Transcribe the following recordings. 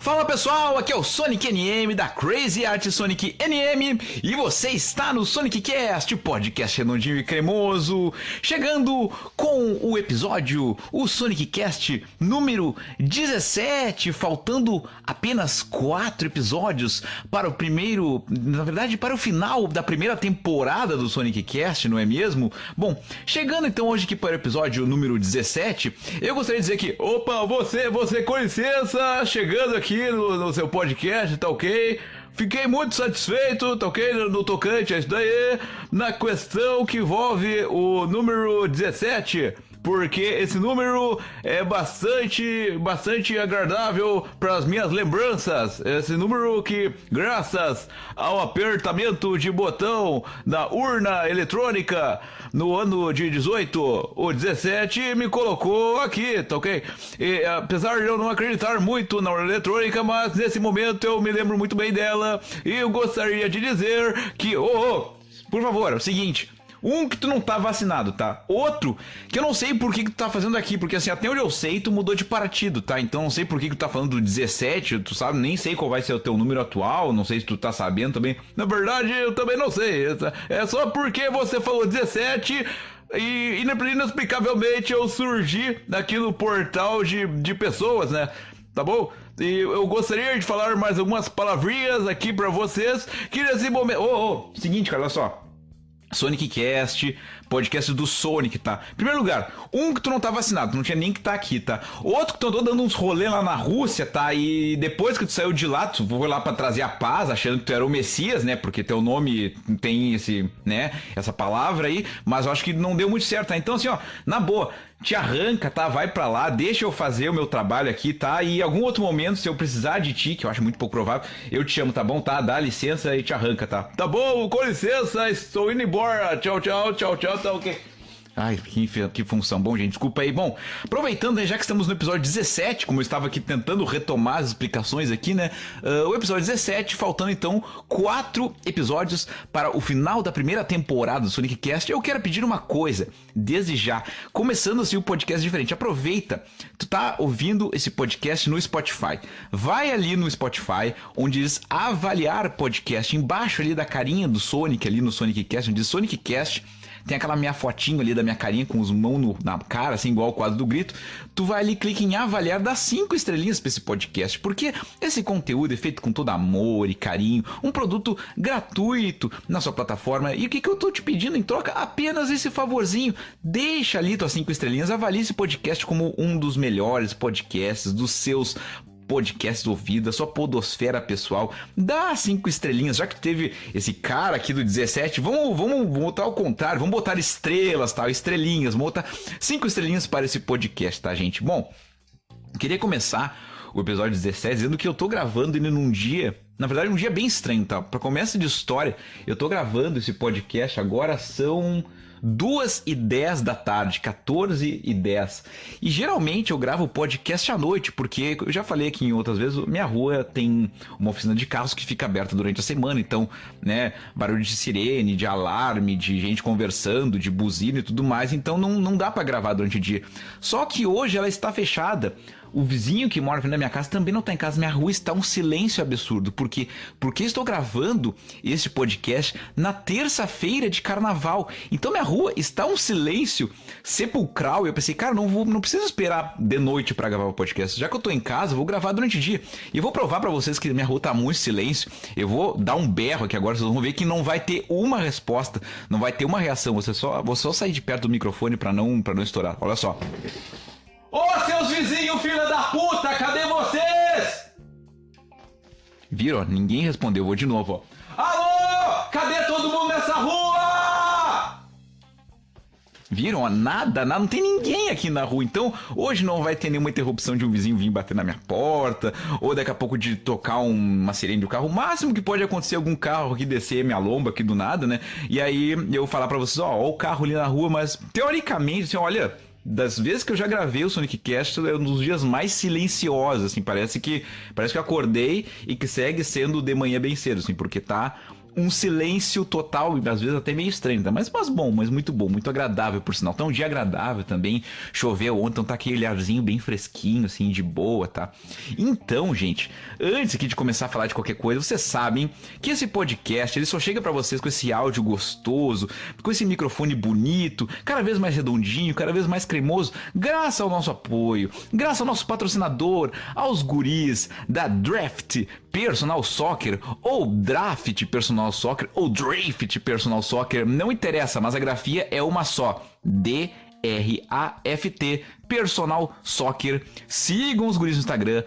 Fala pessoal, aqui é o Sonic NM da Crazy Art Sonic NM e você está no Sonic Cast, podcast redondinho e cremoso, chegando com o episódio, o Sonic Cast número 17, faltando apenas 4 episódios para o primeiro, na verdade para o final da primeira temporada do Sonic Cast, não é mesmo? Bom, chegando então hoje aqui para o episódio número 17, eu gostaria de dizer que, opa, você com licença, chegando aqui no seu podcast, tá ok? Fiquei muito satisfeito, tá ok? No tocante a isso daí, na questão que envolve o número 17, porque esse número é bastante agradável para as minhas lembranças. Esse número que, graças ao apertamento de botão da urna eletrônica no ano de 18, o 17 me colocou aqui, tá ok? E apesar de eu não acreditar muito na urna eletrônica, mas nesse momento eu me lembro muito bem dela e eu gostaria de dizer que, por favor, é o seguinte... Um, que tu não tá vacinado, tá? Outro, que eu não sei por que tu tá fazendo aqui, porque assim, até onde eu sei, tu mudou de partido, tá? Então não sei por que tu tá falando do 17, tu sabe, nem sei qual vai ser o teu número atual, não sei se tu tá sabendo também. Na verdade, eu também não sei, é só porque você falou 17... E inexplicavelmente eu surgi aqui no portal de pessoas, né? Tá bom? E eu gostaria de falar mais algumas palavrinhas aqui pra vocês, que nesse momento... Seguinte, cara, olha só. Sonic Cast, podcast do Sonic, tá? Em primeiro lugar, que tu não tá vacinado, tu não tinha nem que tá aqui, tá? Outro que tu andou dando uns rolê lá na Rússia, tá? E depois que tu saiu de lá, tu foi lá pra trazer a paz, achando que tu era o Messias, né? Porque teu nome tem esse, né? Essa palavra aí, mas eu acho que não deu muito certo, tá? Então assim, ó, na boa, te arranca, tá? Vai pra lá, deixa eu fazer o meu trabalho aqui, tá? E em algum outro momento, se eu precisar de ti, que eu acho muito pouco provável, eu te chamo, tá bom? Tá? Dá licença e te arranca, tá? Tá bom, com licença, estou indo embora. Tchau, tá ok. Ai, que função. Bom, gente, desculpa aí. Bom, aproveitando, né, já que estamos no episódio 17, como eu estava aqui tentando retomar as explicações aqui, né? O episódio 17, faltando então 4 episódios para o final da primeira temporada do Sonic Cast. Eu quero pedir uma coisa, desde já, começando assim o podcast diferente. Aproveita, tu tá ouvindo esse podcast no Spotify. Vai ali no Spotify, onde diz avaliar podcast, embaixo ali da carinha do Sonic, ali no Sonic Cast, onde diz Sonic Cast. Tem aquela minha fotinho ali da minha carinha com os mãos na cara, assim, igual o quadro do grito. Tu vai ali, clica em avaliar, dá 5 estrelinhas pra esse podcast, porque esse conteúdo é feito com todo amor e carinho, um produto gratuito na sua plataforma. E o que eu tô te pedindo em troca? Apenas esse favorzinho. Deixa ali tuas 5 estrelinhas, avalie esse podcast como um dos melhores podcasts dos seus podcasts ouvidos, a sua podosfera pessoal. Dá 5 estrelinhas, já que teve esse cara aqui do 17, vamos botar ao contrário, vamos botar estrelas, tá? Estrelinhas, vamos botar 5 estrelinhas para esse podcast, tá, gente? Bom, queria começar o episódio 17 dizendo que eu tô gravando ele num dia, na verdade um dia bem estranho, tá? Pra começo de história, eu tô gravando esse podcast, agora são 2h10 da tarde, 14h10. E geralmente eu gravo o podcast à noite, porque eu já falei aqui em outras vezes, minha rua tem uma oficina de carros que fica aberta durante a semana, então, né, barulho de sirene, de alarme, de gente conversando, de buzina e tudo mais, então não dá pra gravar durante o dia. Só que hoje ela está fechada. O vizinho que mora na minha casa também não está em casa. Minha rua está um silêncio absurdo. Por quê? Porque estou gravando esse podcast na terça-feira de carnaval. Então minha rua está um silêncio sepulcral. E eu pensei, cara, não preciso esperar de noite para gravar o podcast. Já que eu estou em casa, eu vou gravar durante o dia. E eu vou provar para vocês que minha rua está muito silêncio. Eu vou dar um berro aqui agora. Vocês vão ver que não vai ter uma resposta. Não vai ter uma reação. Vou só sair de perto do microfone para não estourar. Olha só. Ô, seus vizinhos, filha da puta, cadê vocês? Viram? Ninguém respondeu, vou de novo, ó. Alô, cadê todo mundo nessa rua? Viram? Ó, nada, não tem ninguém aqui na rua. Então, hoje não vai ter nenhuma interrupção de um vizinho vir bater na minha porta, ou daqui a pouco de tocar uma sirene do carro. O máximo que pode acontecer é algum carro aqui descer minha lomba aqui do nada, né? E aí eu falar pra vocês, ó o carro ali na rua, mas teoricamente, assim, olha... Das vezes que eu já gravei o Sonic Cast, é um dos dias mais silenciosos, assim, parece que eu acordei e que segue sendo de manhã bem cedo, assim, porque tá um silêncio total, e às vezes até meio estranho, tá? Mas bom, mas muito bom, muito agradável, por sinal. Tá um dia agradável também, choveu ontem, então tá aquele arzinho bem fresquinho, assim, de boa, tá? Então, gente, antes aqui de começar a falar de qualquer coisa, vocês sabem que esse podcast, ele só chega pra vocês com esse áudio gostoso, com esse microfone bonito, cada vez mais redondinho, cada vez mais cremoso, graças ao nosso apoio, graças ao nosso patrocinador, aos guris da Draft Personal Soccer, ou Draft Personal Soccer, ou Draft Personal Soccer, não interessa, mas a grafia é uma só, DRAFT Personal Soccer. Sigam os guris no Instagram,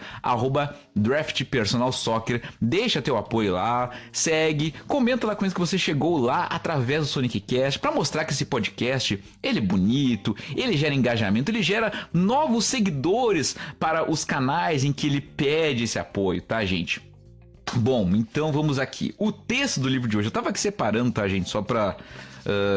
@DraftPersonalSoccer. Deixa teu apoio lá, segue, comenta lá com isso que você chegou lá através do SonicCast, para mostrar que esse podcast, ele é bonito, ele gera engajamento, ele gera novos seguidores para os canais em que ele pede esse apoio, tá, gente? Bom, então vamos aqui. O texto do livro de hoje, eu tava aqui separando, tá, gente? Só pra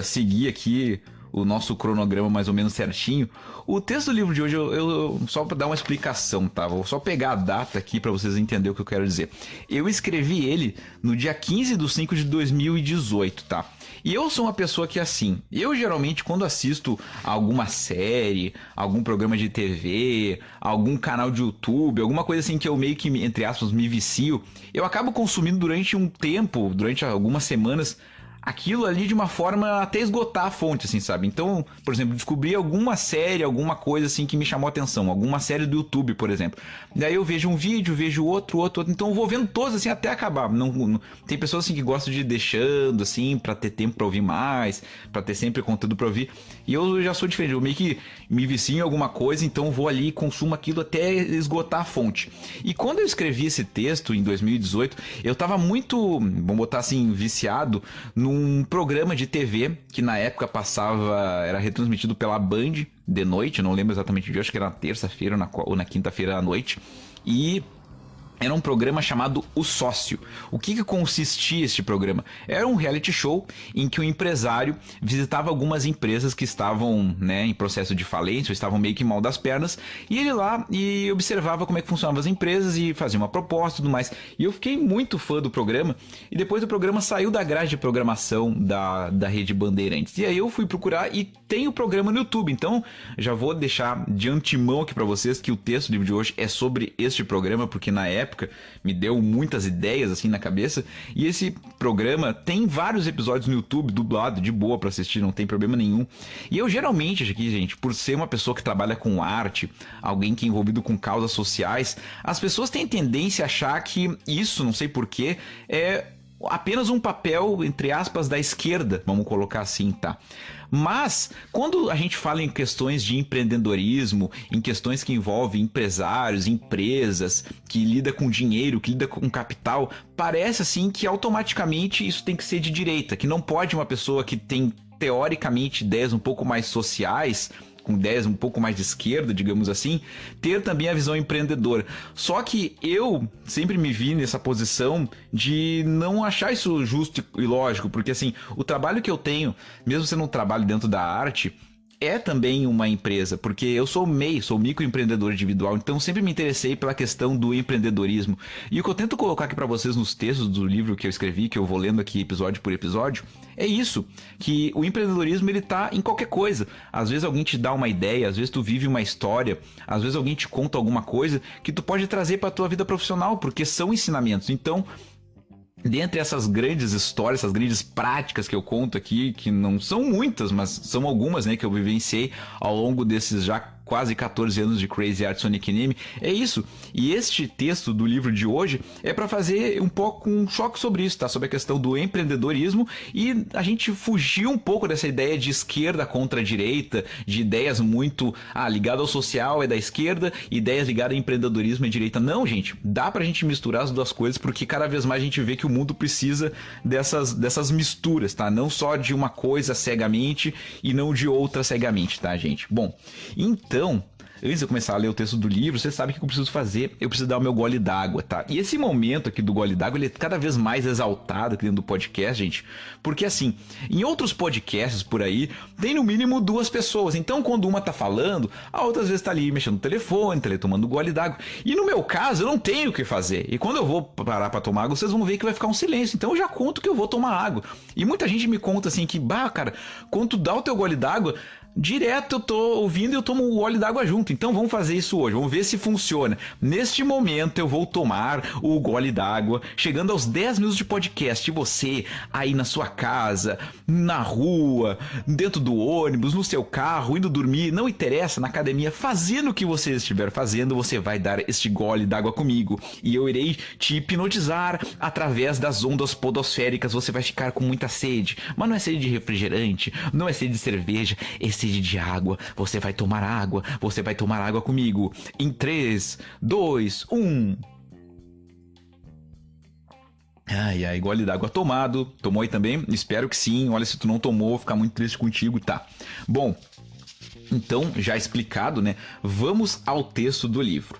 seguir aqui o nosso cronograma mais ou menos certinho. O texto do livro de hoje, eu só para dar uma explicação, tá? Vou só pegar a data aqui para vocês entenderem o que eu quero dizer. Eu escrevi ele no dia 15/5/2018, tá? E eu sou uma pessoa que, assim, eu geralmente quando assisto alguma série, algum programa de TV, algum canal de YouTube, alguma coisa assim que eu meio que, entre aspas, me vicio, eu acabo consumindo durante um tempo, durante algumas semanas, aquilo ali de uma forma até esgotar a fonte, assim, sabe? Então, por exemplo, descobri alguma série, alguma coisa assim que me chamou a atenção, alguma série do YouTube, por exemplo. Daí eu vejo um vídeo, vejo outro, então eu vou vendo todos assim até acabar. Não, tem pessoas assim que gostam de ir deixando assim para ter tempo para ouvir mais, para ter sempre conteúdo para ouvir. E eu já sou diferente, eu meio que me vicio em alguma coisa, então vou ali e consumo aquilo até esgotar a fonte. E quando eu escrevi esse texto em 2018, eu tava muito, vamos botar assim, viciado num programa de TV que na época passava, era retransmitido pela Band de noite, não lembro exatamente o dia, acho que era na terça-feira ou na quinta-feira à noite, e era um programa chamado O Sócio. O que consistia este programa? Era um reality show em que o empresário visitava algumas empresas que estavam, né, em processo de falência, ou estavam meio que mal das pernas, e ele lá e observava como é que funcionavam as empresas e fazia uma proposta e tudo mais. E eu fiquei muito fã do programa, e depois o programa saiu da grade de programação da Rede Bandeirantes. E aí eu fui procurar e tem o programa no YouTube. Então já vou deixar de antemão aqui para vocês que o texto do livro de hoje é sobre este programa, porque na época me deu muitas ideias assim na cabeça, e esse programa tem vários episódios no YouTube dublado, de boa pra assistir, não tem problema nenhum. E eu geralmente aqui, gente, por ser uma pessoa que trabalha com arte, alguém que é envolvido com causas sociais, as pessoas têm tendência a achar que isso, não sei porquê, é apenas um papel, entre aspas, da esquerda, vamos colocar assim, tá? Mas, quando a gente fala em questões de empreendedorismo, em questões que envolvem empresários, empresas, que lida com dinheiro, que lida com capital, parece assim que automaticamente isso tem que ser de direita, que não pode uma pessoa que tem teoricamente ideias um pouco mais sociais, com ideias um pouco mais de esquerda, digamos assim, ter também a visão empreendedora. Só que eu sempre me vi nessa posição de não achar isso justo e lógico, porque assim, o trabalho que eu tenho, mesmo sendo um trabalho dentro da arte, é também uma empresa, porque eu sou MEI, sou microempreendedor individual, então sempre me interessei pela questão do empreendedorismo. E o que eu tento colocar aqui para vocês nos textos do livro que eu escrevi, que eu vou lendo aqui episódio por episódio, é isso, que o empreendedorismo ele tá em qualquer coisa. Às vezes alguém te dá uma ideia, às vezes tu vive uma história, às vezes alguém te conta alguma coisa que tu pode trazer para tua vida profissional, porque são ensinamentos. Então, dentre essas grandes histórias, essas grandes práticas que eu conto aqui, que não são muitas, mas são algumas, né, que eu vivenciei ao longo desses já quase 14 anos de Crazy Art Sonic Anime, é isso. E este texto do livro de hoje é para fazer um pouco um choque sobre isso, tá? Sobre a questão do empreendedorismo e a gente fugir um pouco dessa ideia de esquerda contra a direita, de ideias muito ligadas ao social é da esquerda, ideias ligadas ao empreendedorismo é direita. Não, gente, dá pra gente misturar as duas coisas, porque cada vez mais a gente vê que o mundo precisa dessas misturas, tá? Não só de uma coisa cegamente e não de outra cegamente, tá, gente? Bom, então, antes de eu começar a ler o texto do livro, você sabe o que eu preciso fazer? Eu preciso dar o meu gole d'água, tá? E esse momento aqui do gole d'água, ele é cada vez mais exaltado aqui dentro do podcast, gente. Porque assim, em outros podcasts por aí, tem no mínimo 2 pessoas. Então, quando uma tá falando, a outra às vezes tá ali mexendo no telefone, tá ali tomando gole d'água. E no meu caso, eu não tenho o que fazer. E quando eu vou parar pra tomar água, vocês vão ver que vai ficar um silêncio. Então eu já conto que eu vou tomar água. E muita gente me conta assim que, cara, quando tu dá o teu gole d'água, direto eu tô ouvindo e eu tomo o gole d'água junto. Então vamos fazer isso hoje, vamos ver se funciona. Neste momento eu vou tomar o gole d'água, chegando aos 10 minutos de podcast. E você aí na sua casa, na rua, dentro do ônibus, no seu carro, indo dormir, não interessa, na academia, fazendo o que você estiver fazendo, você vai dar este gole d'água comigo. E eu irei te hipnotizar através das ondas podosféricas. Você vai ficar com muita sede, mas não é sede de refrigerante, não é sede de cerveja, é sede de água. Você vai tomar água comigo. Em 3, 2, 1. Ai, gole d'água tomado. Tomou aí também? Espero que sim. Olha, se tu não tomou, vou ficar muito triste contigo, tá? Bom, então, já explicado, né? Vamos ao texto do livro.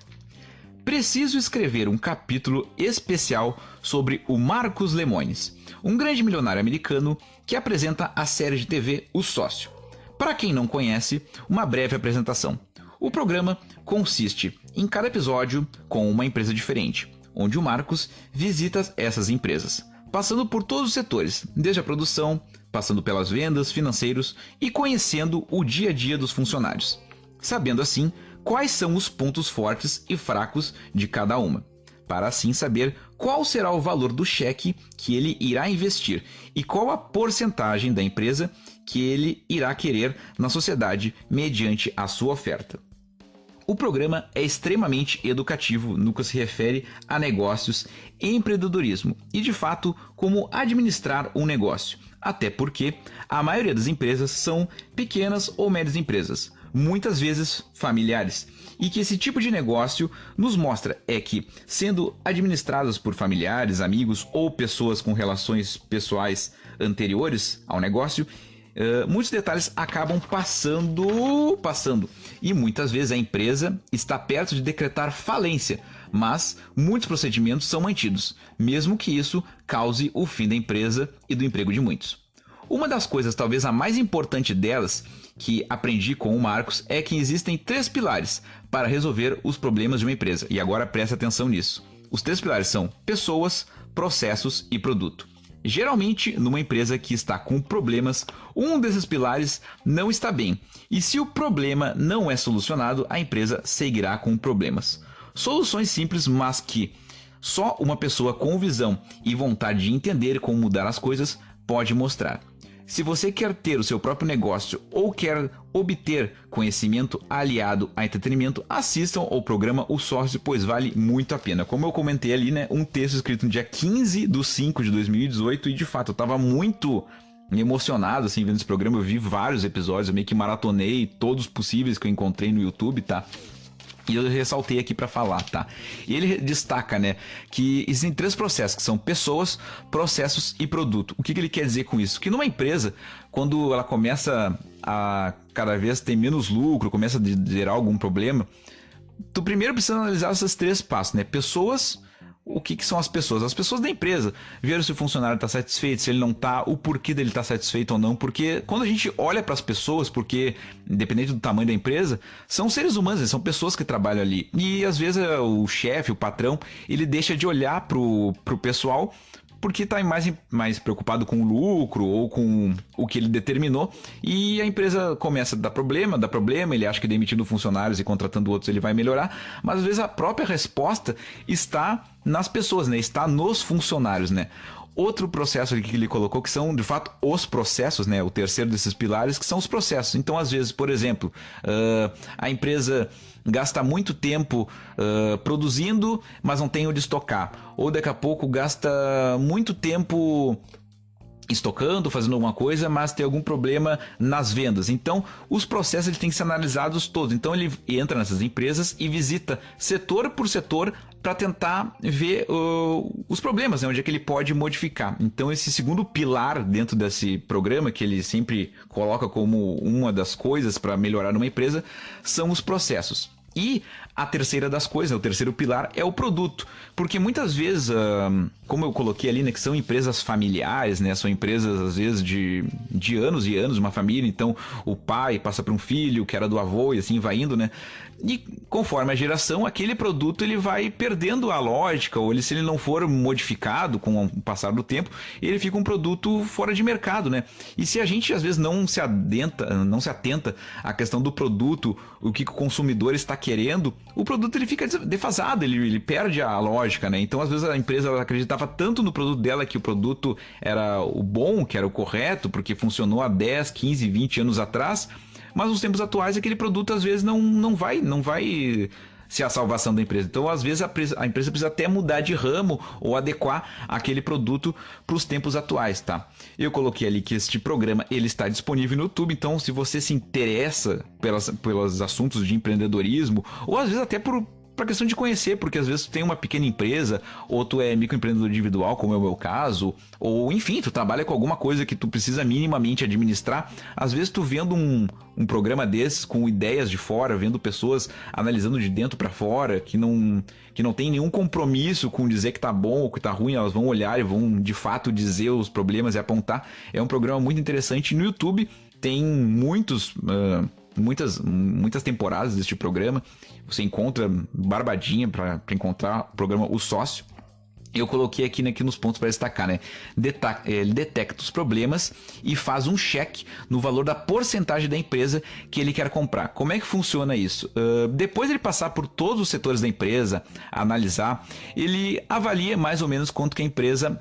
Preciso escrever um capítulo especial sobre o Marcos Lemonis, um grande milionário americano que apresenta a série de TV O Sócio. Para quem não conhece, uma breve apresentação. O programa consiste em cada episódio com uma empresa diferente, onde o Marcos visita essas empresas, passando por todos os setores, desde a produção, passando pelas vendas, financeiros e conhecendo o dia a dia dos funcionários, sabendo assim quais são os pontos fortes e fracos de cada uma, para assim saber qual será o valor do cheque que ele irá investir e qual a porcentagem da empresa que ele irá querer na sociedade mediante a sua oferta. O programa é extremamente educativo no que se refere a negócios e empreendedorismo e, de fato, como administrar um negócio, até porque a maioria das empresas são pequenas ou médias empresas, muitas vezes familiares, e que esse tipo de negócio nos mostra é que, sendo administradas por familiares, amigos ou pessoas com relações pessoais anteriores ao negócio, muitos detalhes acabam passando e muitas vezes a empresa está perto de decretar falência, mas muitos procedimentos são mantidos, mesmo que isso cause o fim da empresa e do emprego de muitos. Uma das coisas, talvez a mais importante delas, que aprendi com o Marcos, é que existem 3 pilares para resolver os problemas de uma empresa. E agora preste atenção nisso. Os 3 pilares são pessoas, processos e produto. Geralmente, numa empresa que está com problemas, um desses pilares não está bem. E se o problema não é solucionado, a empresa seguirá com problemas. Soluções simples, mas que só uma pessoa com visão e vontade de entender como mudar as coisas pode mostrar. Se você quer ter o seu próprio negócio ou quer obter conhecimento aliado a entretenimento, assistam ao programa O Sócio, pois vale muito a pena. Como eu comentei ali, né, um texto escrito no dia 15/5/2018 e de fato eu estava muito emocionado assim vendo esse programa. Eu vi vários episódios, eu meio que maratonei todos possíveis que eu encontrei no YouTube, tá? E eu ressaltei aqui para falar, tá? E ele destaca, né, que existem 3 processos, que são pessoas, processos e produto. O que ele quer dizer com isso? Que numa empresa, quando ela começa a cada vez ter menos lucro, começa a gerar algum problema, tu primeiro precisa analisar esses 3 passos, né? Pessoas. O que são as pessoas? As pessoas da empresa. Ver se o funcionário está satisfeito, se ele não está, o porquê dele estar satisfeito ou não. Porque quando a gente olha para as pessoas, porque independente do tamanho da empresa, são seres humanos, são pessoas que trabalham ali. E às vezes o chefe, o patrão, ele deixa de olhar pro pessoal porque está mais preocupado com o lucro ou com o que ele determinou, e a empresa começa a dar problema, ele acha que demitindo funcionários e contratando outros ele vai melhorar, mas às vezes a própria resposta está nas pessoas, né? Está nos funcionários, né? Outro processo aqui que ele colocou, que são de fato os processos, né? O terceiro desses pilares, que são os processos. Então, às vezes, por exemplo, a empresa gasta muito tempo produzindo, mas não tem onde estocar. Ou daqui a pouco gasta muito tempo estocando, fazendo alguma coisa, mas tem algum problema nas vendas. Então, os processos eles têm que ser analisados todos. Então, ele entra nessas empresas e visita setor por setor para tentar ver os problemas, né, onde é que ele pode modificar. Então, esse segundo pilar dentro desse programa, que ele sempre coloca como uma das coisas para melhorar numa empresa, são os processos. E a terceira das coisas, o terceiro pilar, é o produto. Porque muitas vezes, como eu coloquei ali, né, que são empresas familiares, né, são empresas às vezes de anos e anos, uma família, então o pai passa para um filho, que era do avô e assim vai indo, né? E conforme a geração, aquele produto ele vai perdendo a lógica, ou se ele não for modificado com o passar do tempo, ele fica um produto fora de mercado, né? E se a gente às vezes não se atenta à questão do produto, o que o consumidor está querendo, o produto ele fica defasado, ele perde a lógica, né? Então às vezes a empresa acreditava tanto no produto dela que o produto era o bom, que era o correto, porque funcionou há 10, 15, 20 anos atrás, mas nos tempos atuais aquele produto às vezes não vai ser a salvação da empresa. Então às vezes a empresa precisa até mudar de ramo ou adequar aquele produto para os tempos atuais, tá? Eu coloquei ali que este programa ele está disponível no YouTube, então se você se interessa pelos assuntos de empreendedorismo, ou às vezes até para questão de conhecer, porque às vezes tu tem uma pequena empresa, ou tu é microempreendedor individual, como é o meu caso, ou enfim, tu trabalha com alguma coisa que tu precisa minimamente administrar, às vezes tu vendo um programa desses com ideias de fora, vendo pessoas analisando de dentro para fora, que não tem nenhum compromisso com dizer que tá bom ou que tá ruim, elas vão olhar e vão de fato dizer os problemas e apontar. É um programa muito interessante. No YouTube tem muitas temporadas deste programa. Você encontra barbadinha para encontrar o programa O Sócio. Eu coloquei aqui nos pontos para destacar, né? Ele detecta os problemas e faz um cheque no valor da porcentagem da empresa que ele quer comprar. Como é que funciona isso? Depois de ele passar por todos os setores da empresa, analisar, ele avalia mais ou menos quanto que a empresa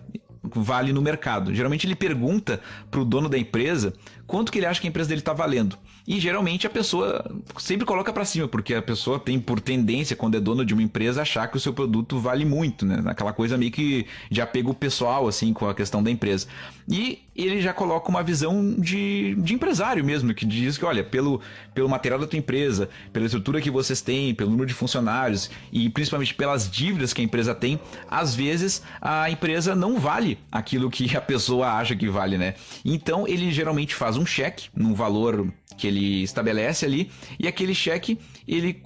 vale no mercado. Geralmente ele pergunta para o dono da empresa quanto que ele acha que a empresa dele está valendo. E geralmente a pessoa sempre coloca para cima, porque a pessoa tem por tendência, quando é dono de uma empresa, achar que o seu produto vale muito, né? Aquela coisa meio que de apego pessoal, assim, com a questão da empresa. E ele já coloca uma visão de empresário mesmo, que diz que, olha, pelo material da tua empresa, pela estrutura que vocês têm, pelo número de funcionários e principalmente pelas dívidas que a empresa tem, às vezes a empresa não vale aquilo que a pessoa acha que vale, né? Então ele geralmente faz um cheque num valor que ele estabelece ali, e aquele cheque ele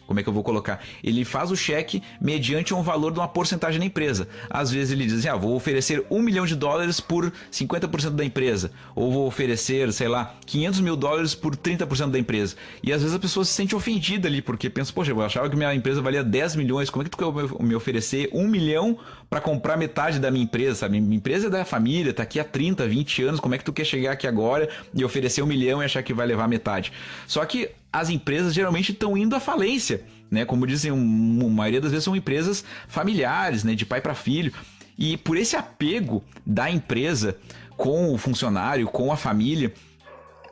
como é que eu vou colocar? Ele faz o cheque mediante um valor de uma porcentagem da empresa. Às vezes ele diz assim, vou oferecer $1 milhão por 50% da empresa. Ou vou oferecer, sei lá, $500 mil por 30% da empresa. E às vezes a pessoa se sente ofendida ali, porque pensa, poxa, eu achava que minha empresa valia 10 milhões, como é que tu quer me oferecer 1 milhão para comprar metade da minha empresa, sabe? Minha empresa é da família, tá aqui há 30, 20 anos, como é que tu quer chegar aqui agora e oferecer 1 milhão e achar que vai levar metade? Só que as empresas geralmente estão indo à falência, né? Como dizem, a maioria das vezes são empresas familiares, né? De pai para filho. E por esse apego da empresa com o funcionário, com a família,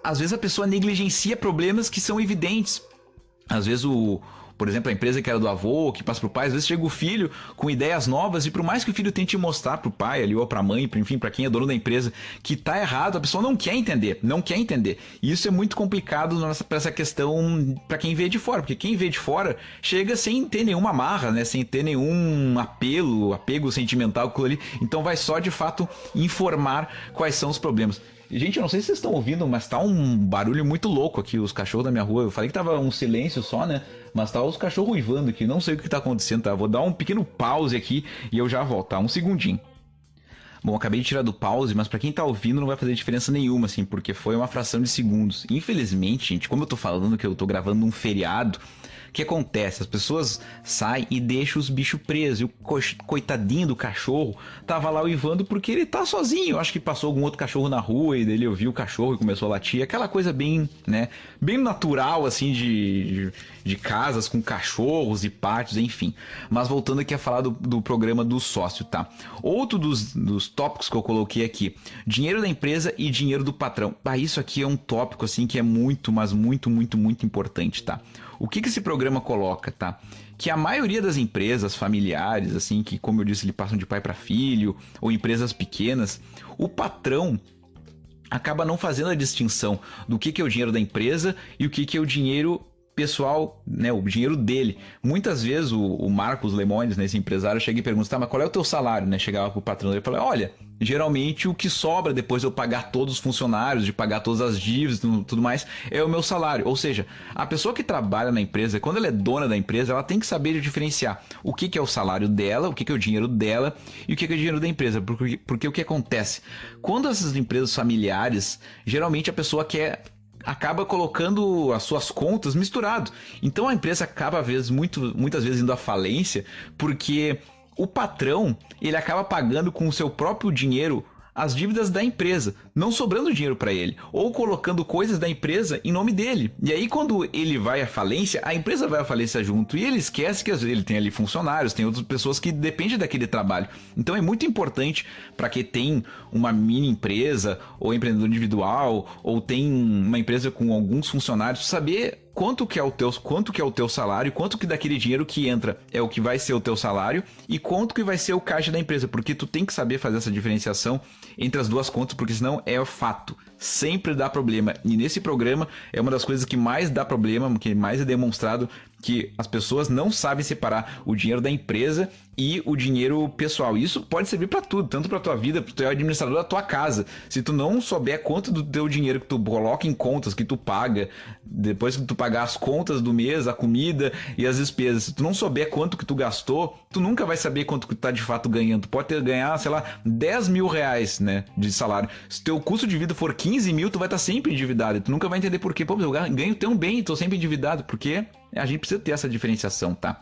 às vezes a pessoa negligencia problemas que são evidentes. Às vezes por exemplo, a empresa que era do avô, que passa pro pai, às vezes chega o filho com ideias novas e por mais que o filho tente mostrar pro pai ali ou pra mãe, enfim, pra quem é dono da empresa, que tá errado, a pessoa não quer entender. E isso é muito complicado pra essa questão pra quem vê de fora, porque quem vê de fora chega sem ter nenhuma amarra, né? Sem ter nenhum apego sentimental com aquilo ali. Então vai só de fato informar quais são os problemas. Gente, eu não sei se vocês estão ouvindo, mas tá um barulho muito louco aqui, os cachorros da minha rua. Eu falei que tava um silêncio só, né? Mas tá os cachorros uivando aqui, não sei o que tá acontecendo, tá? Vou dar um pequeno pause aqui e eu já volto, tá? Um segundinho. Bom, acabei de tirar do pause, mas pra quem tá ouvindo não vai fazer diferença nenhuma, assim, porque foi uma fração de segundos. Infelizmente, gente, como eu tô falando que eu tô gravando um feriado, o que acontece? As pessoas saem e deixam os bichos presos. E o coitadinho do cachorro tava lá uivando porque ele tá sozinho. Eu acho que passou algum outro cachorro na rua e dele ouviu o cachorro e começou a latir. Aquela coisa bem, né, bem natural, assim, de casas com cachorros e pátios, enfim. Mas voltando aqui a falar do programa do sócio, tá? Outro dos tópicos que eu coloquei aqui: dinheiro da empresa e dinheiro do patrão. Isso aqui é um tópico, assim, que é muito, mas muito, muito, muito importante, tá? O que esse programa coloca, tá? Que a maioria das empresas familiares, assim, que como eu disse, eles passam de pai para filho, ou empresas pequenas, o patrão acaba não fazendo a distinção do que é o dinheiro da empresa e o que é o dinheiro pessoal, né, o dinheiro dele. Muitas vezes o Marcos Lemones, né, esse empresário, chega e pergunta, tá, mas qual é o teu salário, né? Chegava pro patrão dele e falava, olha, geralmente o que sobra depois de eu pagar todos os funcionários, de pagar todas as dívidas e tudo mais, é o meu salário. Ou seja, a pessoa que trabalha na empresa, quando ela é dona da empresa, ela tem que saber diferenciar o que é o salário dela, o que é o dinheiro dela e o que é o dinheiro da empresa. Porque o que acontece? Quando essas empresas familiares, geralmente a pessoa acaba colocando as suas contas misturado. Então a empresa acaba muitas vezes indo à falência, porque o patrão, ele acaba pagando com o seu próprio dinheiro as dívidas da empresa, não sobrando dinheiro para ele, ou colocando coisas da empresa em nome dele. E aí quando ele vai à falência, a empresa vai à falência junto, e ele esquece que às vezes ele tem ali funcionários, tem outras pessoas que dependem daquele trabalho. Então é muito importante para quem tem uma mini empresa, ou empreendedor individual, ou tem uma empresa com alguns funcionários, saber quanto que é o teu salário, quanto que daquele dinheiro que entra é o que vai ser o teu salário e quanto que vai ser o caixa da empresa, porque tu tem que saber fazer essa diferenciação entre as duas contas, porque senão é fato, sempre dá problema. E nesse programa é uma das coisas que mais dá problema, que mais é demonstrado que as pessoas não sabem separar o dinheiro da empresa e o dinheiro pessoal. Isso pode servir para tudo, tanto para tua vida, para o teu administrador da tua casa. Se tu não souber quanto do teu dinheiro que tu coloca em contas, que tu paga, depois que tu pagar as contas do mês, a comida e as despesas, se tu não souber quanto que tu gastou, tu nunca vai saber quanto que tu tá de fato ganhando. Tu pode ganhar, sei lá, 10 mil reais, né, de salário. Se teu custo de vida for 15 mil, tu vai estar sempre endividado. E tu nunca vai entender por quê. Pô, eu ganho tão bem, tô sempre endividado. Porque a gente precisa ter essa diferenciação, tá?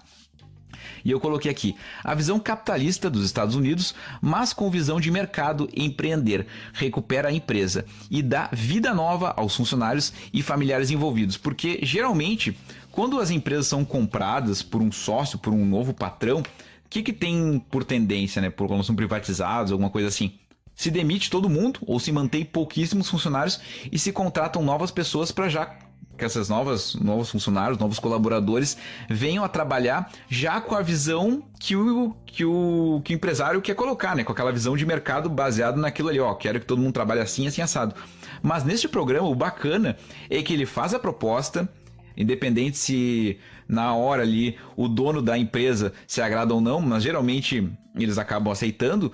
E eu coloquei aqui, a visão capitalista dos Estados Unidos, mas com visão de mercado e empreender, recupera a empresa e dá vida nova aos funcionários e familiares envolvidos. Porque, geralmente, quando as empresas são compradas por um sócio, por um novo patrão, o que tem por tendência, né? Quando são privatizados, alguma coisa assim? Se demite todo mundo ou se mantém pouquíssimos funcionários e se contratam novas pessoas para já que esses novos funcionários, novos colaboradores venham a trabalhar já com a visão que o empresário quer colocar, né? Com aquela visão de mercado baseado naquilo ali, ó, quero que todo mundo trabalhe assim, assim, assado. Mas neste programa, o bacana é que ele faz a proposta, independente se na hora ali o dono da empresa se agrada ou não, mas geralmente eles acabam aceitando,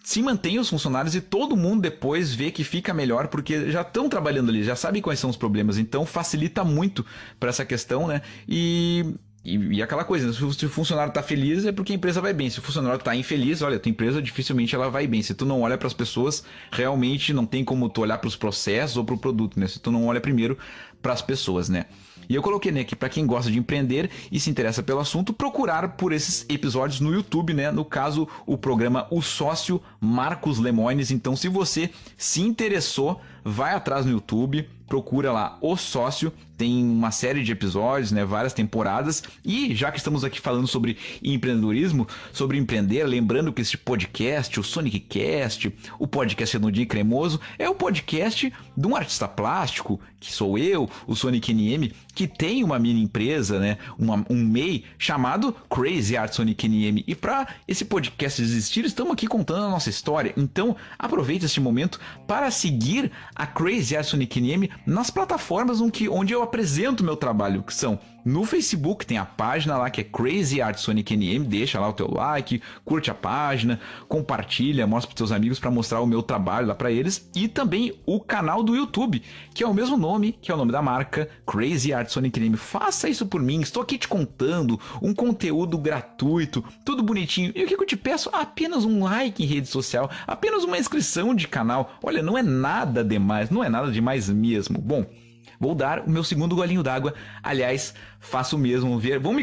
se mantém os funcionários e todo mundo depois vê que fica melhor porque já estão trabalhando ali, já sabem quais são os problemas, então facilita muito para essa questão, né? E aquela coisa, se o funcionário tá feliz é porque a empresa vai bem, se o funcionário tá infeliz, olha, a tua empresa dificilmente ela vai bem. Se tu não olha para as pessoas, realmente não tem como tu olhar para os processos ou para o produto, né? Se tu não olha primeiro para as pessoas, né? E eu coloquei, né, que para quem gosta de empreender e se interessa pelo assunto, procurar por esses episódios no YouTube, né? No caso, o programa O Sócio Marcos Lemones. Então, se você se interessou, vai atrás no YouTube, procura lá O Sócio, tem uma série de episódios, né, várias temporadas. E já que estamos aqui falando sobre empreendedorismo, sobre empreender, lembrando que este podcast, o Sonic Cast, o podcast Redondinho e Cremoso, é o podcast de um artista plástico, que sou eu, o Sonic NM, que tem uma mini empresa, né, um MEI chamado Crazy Art Sonic NM. E para esse podcast existir, estamos aqui contando a nossa história. Então, aproveite este momento para seguir a Crazy Art Sonic NM nas plataformas onde eu apresento o meu trabalho, que são no Facebook, tem a página lá que é Crazy Art Sonic NM, deixa lá o teu like, curte a página, compartilha, mostra para teus amigos para mostrar o meu trabalho lá para eles, e também o canal do YouTube, que é o mesmo nome, que é o nome da marca, Crazy Art Sonic NM. Faça isso por mim, estou aqui te contando um conteúdo gratuito, tudo bonitinho, e o que eu te peço? Apenas um like em rede social, apenas uma inscrição de canal. Olha, não é nada demais, não é nada demais mesmo. Bom, vou dar o meu segundo golinho d'água. Aliás, faço o mesmo.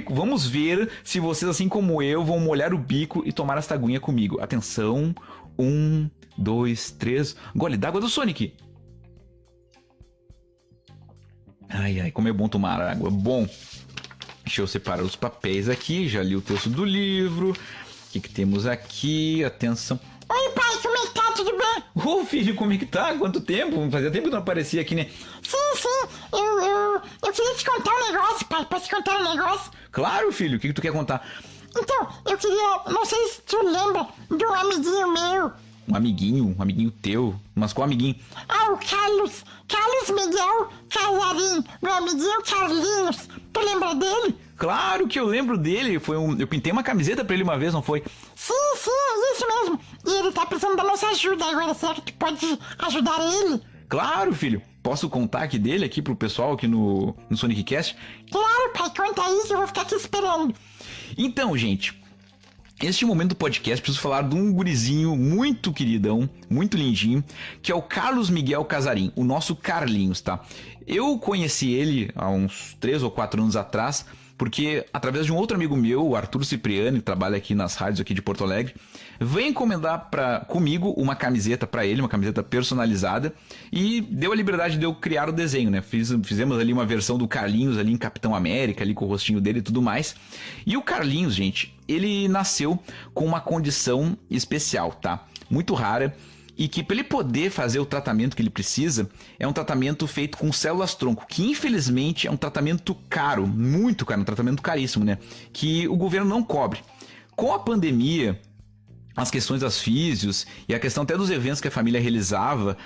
Vamos ver se vocês, assim como eu, vão molhar o bico e tomar esta aguinha comigo. Atenção. 1, 2, 3. Gole d'água do Sonic. Ai, ai, como é bom tomar água. Bom, deixa eu separar os papéis aqui. Já li o texto do livro. O que temos aqui? Atenção. Oi, pai, como é que tá? Tudo bem? Ô, filho, como é que tá? Quanto tempo? Fazia tempo que não aparecia aqui, né? Sim, eu eu queria te contar um negócio, pai. Posso te contar um negócio? Claro, filho, o que tu quer contar? Então, eu queria... Não sei se tu lembra de um amiguinho meu. Um amiguinho teu? Mas qual amiguinho? Ah, o Carlos Miguel Casarim, meu amiguinho Carlinhos. Tu lembra dele? Claro que eu lembro dele. Eu pintei uma camiseta pra ele uma vez, não foi? Sim, isso mesmo. E ele tá precisando da nossa ajuda agora. Será que tu pode ajudar ele? Claro, filho. Posso contar aqui dele aqui pro pessoal aqui no Sonic Cast? Claro, pai. Conta aí que eu vou ficar aqui esperando. Então, gente... Neste momento do podcast, preciso falar de um gurizinho muito queridão, muito lindinho, que é o Carlos Miguel Casarim, o nosso Carlinhos, tá? Eu conheci ele há uns 3 ou 4 anos atrás, porque através de um outro amigo meu, o Arthur Cipriani, que trabalha aqui nas rádios aqui de Porto Alegre, veio encomendar comigo uma camiseta para ele, uma camiseta personalizada, e deu a liberdade de eu criar o desenho, né? Fizemos ali uma versão do Carlinhos ali em Capitão América, ali com o rostinho dele e tudo mais. E o Carlinhos, gente, ele nasceu com uma condição especial, tá? Muito rara. E que para ele poder fazer o tratamento que ele precisa, é um tratamento feito com células-tronco, que infelizmente é um tratamento caro, muito caro, um tratamento caríssimo, né? Que o governo não cobre. Com a pandemia, as questões das físios e a questão até dos eventos que a família realizava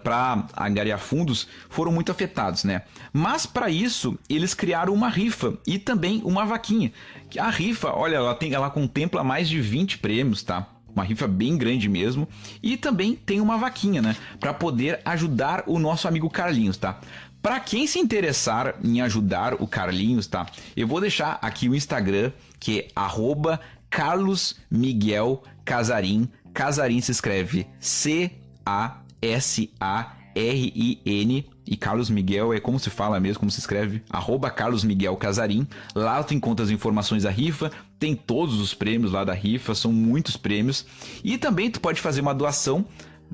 para angariar fundos foram muito afetados, né? Mas para isso, eles criaram uma rifa e também uma vaquinha. A rifa, olha, ela contempla mais de 20 prêmios, tá? Uma rifa bem grande mesmo. E também tem uma vaquinha, né? Para poder ajudar o nosso amigo Carlinhos, tá? Para quem se interessar em ajudar o Carlinhos, tá? Eu vou deixar aqui o Instagram, que é @CarlosMiguelCasarim. Casarim se escreve CASARIN. E Carlos Miguel é como se fala mesmo, como se escreve, @CarlosMiguelCasarim. Lá tu encontra as informações da rifa, tem todos os prêmios lá da rifa, são muitos prêmios. E também tu pode fazer uma doação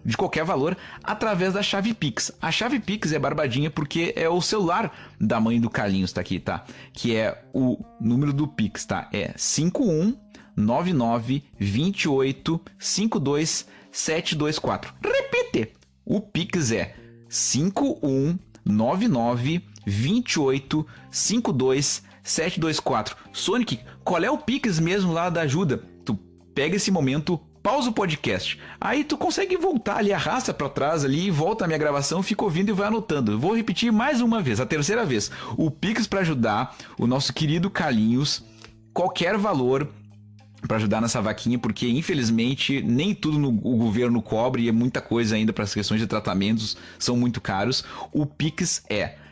de qualquer valor através da chave Pix. A chave Pix é barbadinha porque é o celular da mãe do Carlinhos, tá aqui, tá? Que é o número do Pix, tá? É 519928522724. Repete! O Pix é 519928522724. Sonic, qual é o Pix mesmo lá da ajuda? Tu pega esse momento, pausa o podcast. Aí tu consegue voltar ali, arrasta pra trás ali, volta a minha gravação, fica ouvindo e vai anotando. Eu vou repetir mais uma vez, a terceira vez. O Pix para ajudar o nosso querido Carlinhos, qualquer valor para ajudar nessa vaquinha, porque infelizmente nem tudo o governo cobre e é muita coisa ainda para as questões de tratamentos, são muito caros. O Pix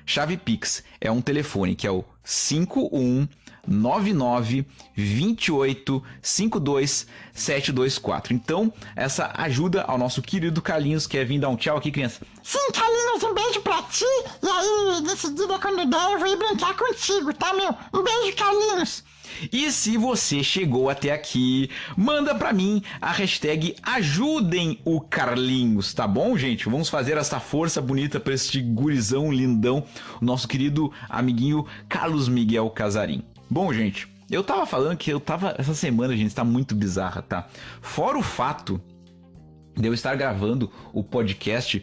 chave Pix, é um telefone que é o 519928522724. Então, essa ajuda ao nosso querido Carlinhos. Quer vir dar um tchau aqui, criança? Sim, Carlinhos, um beijo pra ti. E aí, de seguida, quando der, eu vou ir brincar contigo, tá, meu? Um beijo, Carlinhos. E se você chegou até aqui, manda pra mim a hashtag ajudem o Carlinhos, tá bom, gente? Vamos fazer essa força bonita pra este gurizão lindão, o nosso querido amiguinho Carlos Miguel Casarim. Bom, gente, eu tava falando que essa semana, gente, tá muito bizarra, tá? Fora o fato de eu estar gravando o podcast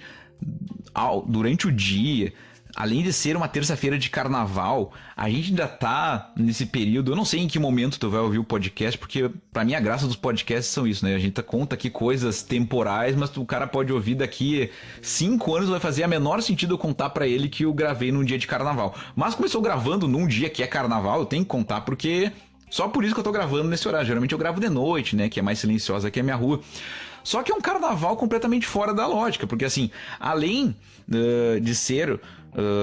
durante o dia, além de ser uma terça-feira de carnaval, a gente ainda tá nesse período. Eu não sei em que momento tu vai ouvir o podcast, porque pra mim a graça dos podcasts são isso, né? A gente conta aqui coisas temporais, mas o cara pode ouvir daqui 5 anos, vai fazer a menor sentido eu contar pra ele que eu gravei num dia de carnaval. Mas começou gravando num dia que é carnaval, eu tenho que contar porque... Só por isso que eu tô gravando nesse horário. Geralmente eu gravo de noite, né? Que é mais silenciosa aqui a minha rua. Só que é um carnaval completamente fora da lógica, porque assim, além de ser...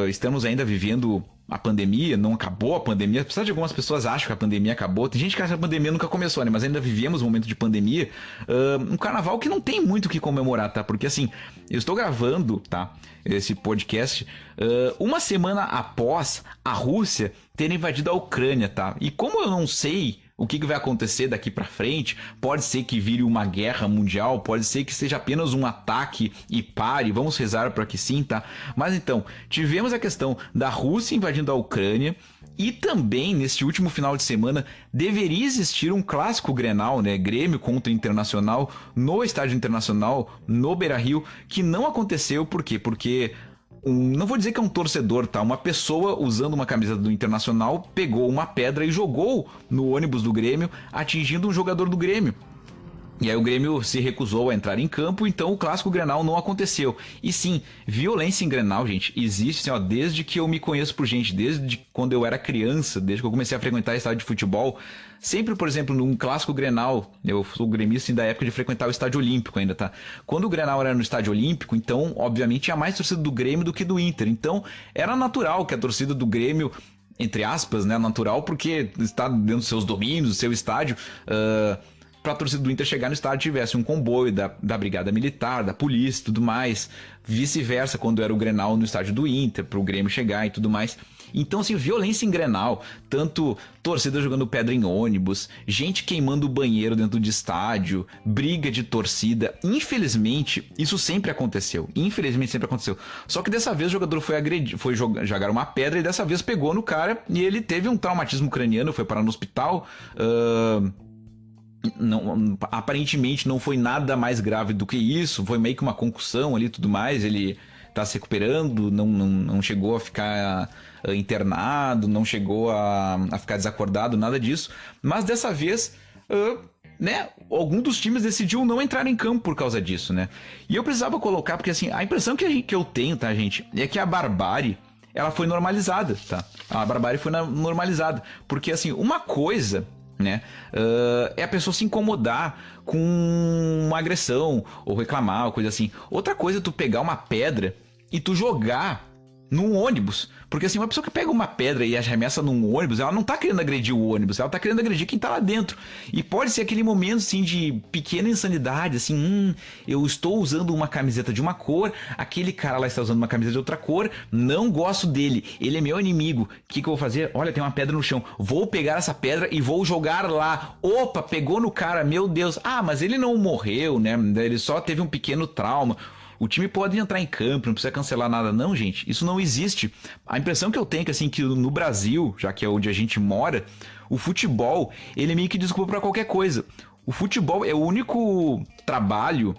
estamos ainda vivendo a pandemia, não acabou a pandemia, apesar de algumas pessoas acham que a pandemia acabou, tem gente que acha que a pandemia nunca começou, né? Mas ainda vivemos um momento de pandemia, um carnaval que não tem muito o que comemorar, tá? Porque assim, eu estou gravando, tá? Esse podcast uma semana após a Rússia ter invadido a Ucrânia, tá? E como eu não sei o que vai acontecer daqui pra frente, pode ser que vire uma guerra mundial, pode ser que seja apenas um ataque e pare, vamos rezar para que sim, tá? Mas então, tivemos a questão da Rússia invadindo a Ucrânia e também, neste último final de semana, deveria existir um clássico Grenal, né? Grêmio contra Internacional, no Estádio Internacional, no Beira-Rio, que não aconteceu, por quê? Porque não vou dizer que é um torcedor, tá? Uma pessoa usando uma camiseta do Internacional pegou uma pedra e jogou no ônibus do Grêmio, atingindo um jogador do Grêmio. E aí o Grêmio se recusou a entrar em campo, então o clássico Grenal não aconteceu. E sim, violência em Grenal, gente, existe assim, ó, desde que eu me conheço por gente, desde quando eu era criança, desde que eu comecei a frequentar estádio de futebol. Sempre, por exemplo, num clássico Grenal, eu sou gremista da época de frequentar o Estádio Olímpico ainda, tá? Quando o Grenal era no Estádio Olímpico, então, obviamente, tinha mais torcida do Grêmio do que do Inter. Então, era natural que a torcida do Grêmio, entre aspas, né, natural, porque está dentro dos seus domínios, do seu estádio, para a torcida do Inter chegar no estádio tivesse um comboio da Brigada Militar, da polícia e tudo mais, vice-versa quando era o Grenal no estádio do Inter, para o Grêmio chegar e tudo mais. Então, assim, violência em Grenal, tanto torcida jogando pedra em ônibus, gente queimando o banheiro dentro de estádio, briga de torcida, infelizmente, isso sempre aconteceu, Só que dessa vez o jogador foi jogar uma pedra e dessa vez pegou no cara e ele teve um traumatismo craniano, foi parar no hospital. Não, aparentemente não foi nada mais grave do que isso, foi meio que uma concussão ali e tudo mais, ele tá se recuperando, não chegou a ficar internado, não chegou a ficar desacordado, nada disso, mas dessa vez, né, algum dos times decidiu não entrar em campo por causa disso, né, e eu precisava colocar, porque assim, a impressão que eu tenho, tá, gente, é que a barbárie, ela foi normalizada, tá, a barbárie foi normalizada, porque assim, uma coisa, né, é a pessoa se incomodar com uma agressão ou reclamar ou coisa assim. Outra coisa é tu pegar uma pedra e tu jogar num ônibus. Porque assim, uma pessoa que pega uma pedra e arremessa num ônibus, ela não tá querendo agredir o ônibus, ela tá querendo agredir quem tá lá dentro. E pode ser aquele momento assim de pequena insanidade, assim, eu estou usando uma camiseta de uma cor, aquele cara lá está usando uma camiseta de outra cor, não gosto dele, ele é meu inimigo. O que eu vou fazer? Olha, tem uma pedra no chão, vou pegar essa pedra e vou jogar lá. Opa, pegou no cara, meu Deus. Ah, mas ele não morreu, né? Ele só teve um pequeno trauma. O time pode entrar em campo, não precisa cancelar nada. Não, gente, isso não existe. A impressão que eu tenho é que, assim, que no Brasil, já que é onde a gente mora, o futebol, ele é meio que desculpa pra qualquer coisa. O futebol é o único trabalho,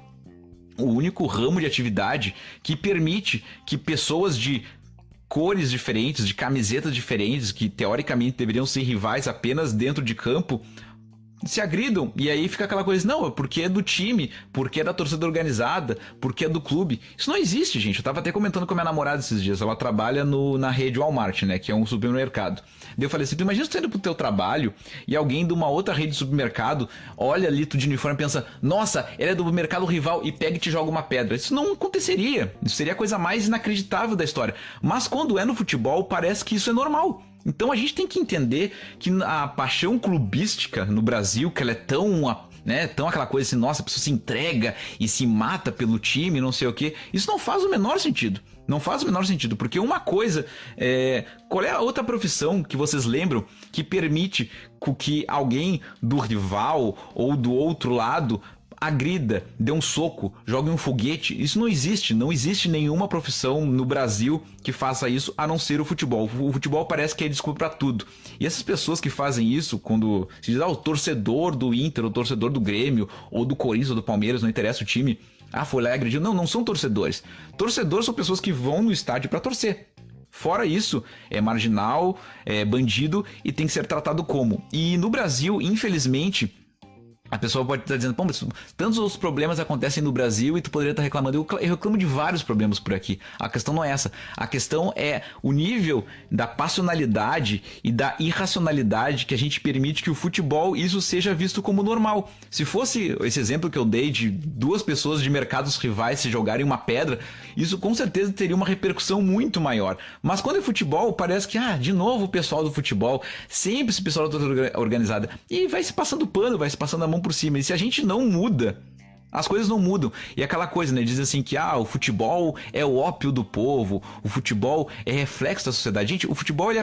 o único ramo de atividade que permite que pessoas de cores diferentes, de camisetas diferentes, que teoricamente deveriam ser rivais apenas dentro de campo, se agridam, e aí fica aquela coisa, não, porque é do time, porque é da torcida organizada, porque é do clube. Isso não existe, gente. Eu tava até comentando com a minha namorada esses dias, ela trabalha na rede Walmart, né, que é um supermercado. Daí eu falei assim, tu imagina tu indo pro teu trabalho e alguém de uma outra rede de supermercado olha ali tu de uniforme e pensa, nossa, ela é do mercado rival, e pega e te joga uma pedra. Isso não aconteceria, isso seria a coisa mais inacreditável da história. Mas quando é no futebol, parece que isso é normal. Então a gente tem que entender que a paixão clubística no Brasil, que ela é tão, né, tão aquela coisa assim, nossa, a pessoa se entrega e se mata pelo time, não sei o que, isso não faz o menor sentido. Não faz o menor sentido, porque uma coisa qual é a outra profissão que vocês lembram que permite que alguém do rival ou do outro lado agrida, dê um soco, jogue um foguete? Isso não existe. Não existe nenhuma profissão no Brasil que faça isso, a não ser o futebol. O futebol parece que é desculpa pra tudo. E essas pessoas que fazem isso, quando se diz, o torcedor do Inter, o torcedor do Grêmio, ou do Corinthians, ou do Palmeiras, não interessa o time, foi lá e agrediu. Não são torcedores. Torcedores são pessoas que vão no estádio pra torcer. Fora isso, é marginal, é bandido e tem que ser tratado como. E no Brasil, infelizmente, a pessoa pode estar dizendo, pô, mas tantos outros problemas acontecem no Brasil e tu poderia estar reclamando. Eu reclamo de vários problemas por aqui. A questão não é essa. A questão é o nível da passionalidade e da irracionalidade que a gente permite que o futebol, isso seja visto como normal. Se fosse esse exemplo que eu dei de duas pessoas de mercados rivais se jogarem uma pedra, isso com certeza teria uma repercussão muito maior. Mas quando é futebol, parece que, de novo o pessoal do futebol, sempre esse pessoal da torcida organizada. E vai se passando pano, vai se passando a mão por cima. E se a gente não muda, as coisas não mudam. E aquela coisa, né? Diz assim que o futebol é o ópio do povo, o futebol é reflexo da sociedade. Gente, o futebol ele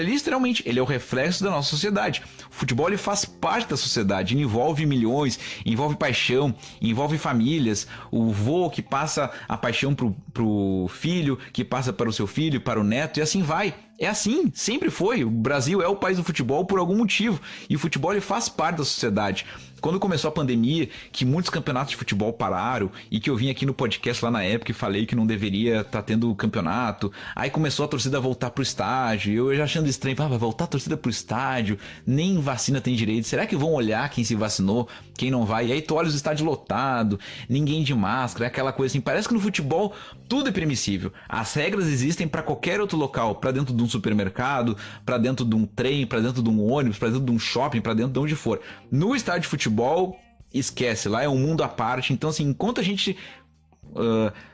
literalmente, ele é o reflexo da nossa sociedade. O futebol ele faz parte da sociedade, ele envolve milhões, envolve paixão, envolve famílias, o vô que passa a paixão pro filho, que passa para o seu filho, para o neto, e assim vai. É assim, sempre foi. O Brasil é o país do futebol por algum motivo. E o futebol ele faz parte da sociedade. Quando começou a pandemia, que muitos campeonatos de futebol pararam, e que eu vim aqui no podcast lá na época e falei que não deveria estar tendo campeonato, aí começou a torcida a voltar pro estádio, eu já achando estranho, vai voltar a torcida pro estádio, nem vacina tem direito, será que vão olhar quem se vacinou, quem não vai? E aí tu olha os estádios lotados, ninguém de máscara, aquela coisa assim, parece que no futebol tudo é permissível. As regras existem para qualquer outro local, para dentro de um supermercado, para dentro de um trem, para dentro de um ônibus, para dentro de um shopping, para dentro de onde for. No estádio de futebol, esquece, lá é um mundo à parte. Então assim, enquanto a gente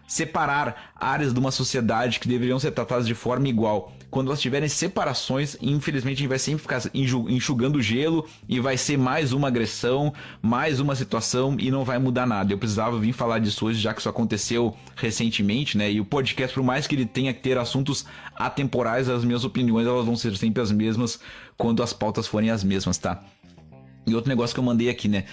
separar áreas de uma sociedade que deveriam ser tratadas de forma igual, quando elas tiverem separações, infelizmente a gente vai sempre ficar enxugando gelo e vai ser mais uma agressão, mais uma situação e não vai mudar nada. Eu precisava vir falar disso hoje, já que isso aconteceu recentemente, né? E o podcast, por mais que ele tenha que ter assuntos atemporais, as minhas opiniões elas vão ser sempre as mesmas quando as pautas forem as mesmas, tá? E outro negócio que eu mandei aqui, né?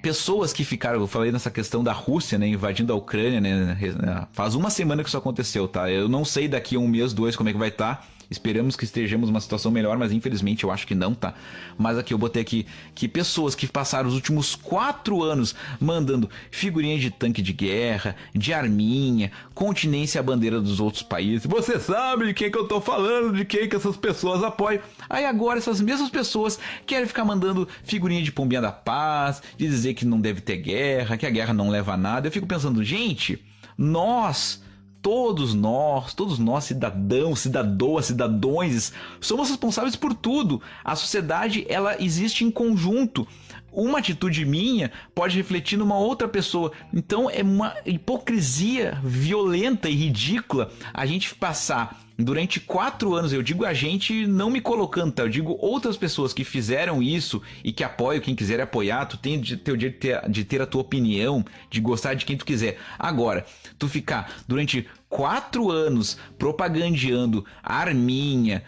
Pessoas que ficaram, eu falei nessa questão da Rússia, né, invadindo a Ucrânia, né, faz uma semana que isso aconteceu, tá? Eu não sei daqui a um mês, 2, como é que vai estar. Esperamos que estejamos numa situação melhor, mas infelizmente eu acho que não, tá? Mas aqui eu botei aqui que pessoas que passaram os últimos 4 anos mandando figurinha de tanque de guerra, de arminha, continência à bandeira dos outros países. Você sabe de quem que eu tô falando, de quem que essas pessoas apoiam. Aí agora essas mesmas pessoas querem ficar mandando figurinha de pombinha da paz, de dizer que não deve ter guerra, que a guerra não leva a nada. Eu fico pensando, gente, todos nós, cidadãos, cidadãos, cidadões, somos responsáveis por tudo. A sociedade, ela existe em conjunto. Uma atitude minha pode refletir numa outra pessoa. Então é uma hipocrisia violenta e ridícula a gente passar durante 4 anos, eu digo a gente não me colocando, tá? Eu digo outras pessoas que fizeram isso e que apoiam quem quiser apoiar. Tu tem o direito de ter a tua opinião, de gostar de quem tu quiser. Agora, tu ficar durante 4 anos propagandeando arminha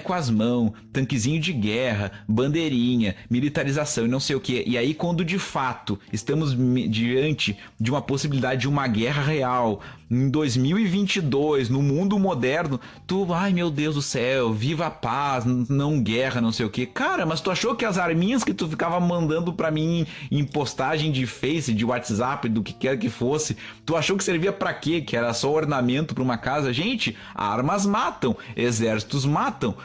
com as mãos, tanquezinho de guerra, bandeirinha, militarização e não sei o que. E aí quando de fato estamos diante de uma possibilidade de uma guerra real, em 2022, no mundo moderno, tu, ai meu Deus do céu, viva a paz, não guerra, não sei o que. Cara, mas tu achou que as arminhas que tu ficava mandando pra mim em postagem de Face, de WhatsApp, do que quer que fosse, tu achou que servia pra quê? Que era só ornamento pra uma casa? Gente, armas matam, exércitos matam,